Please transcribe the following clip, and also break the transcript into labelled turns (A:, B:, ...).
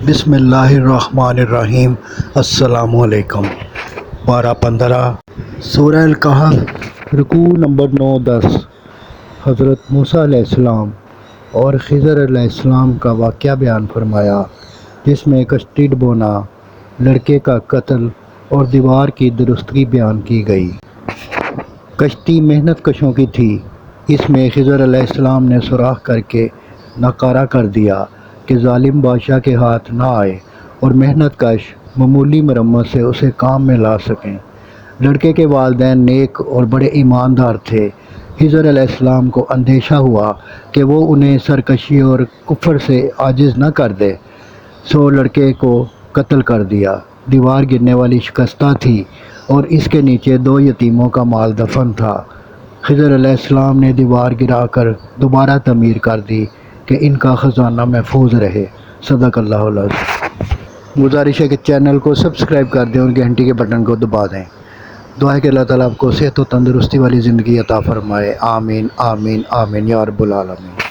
A: بسم اللہ الرحمن الرحیم۔ السلام علیکم۔ پارہ 15 سورہ الکہف، رکوع نمبر 9-10۔ حضرت موسیٰ علیہ السلام اور خضر علیہ السلام کا واقعہ بیان فرمایا، جس میں کشتی ڈبونا، لڑکے کا قتل اور دیوار کی درستگی بیان کی گئی۔ کشتی محنت کشوں کی تھی۔ اس میں خضر علیہ السلام نے سوراخ کر کے ناکارہ کر دیا کہ ظالم بادشاہ کے ہاتھ نہ آئے اور محنت کش معمولی مرمت سے اسے کام میں لا سکیں۔ لڑکے کے والدین نیک اور بڑے ایماندار تھے۔ خضر علیہ السلام کو اندیشہ ہوا کہ وہ انہیں سرکشی اور کفر سے عاجز نہ کر دے، سو لڑکے کو قتل کر دیا۔ دیوار گرنے والی شکستہ تھی اور اس کے نیچے 2 یتیموں کا مال دفن تھا۔ خضر علیہ السلام نے دیوار گرا کر دوبارہ تعمیر کر دی کہ ان کا خزانہ محفوظ رہے۔ صدق اللہ العظیم۔ گزارش ہے کہ چینل کو سبسکرائب کر دیں اور گھنٹی کے بٹن کو دبا دیں۔ دعا ہے کہ اللہ تعالیٰ آپ کو صحت و تندرستی والی زندگی عطا فرمائے۔ آمین آمین آمین یا رب العالمین۔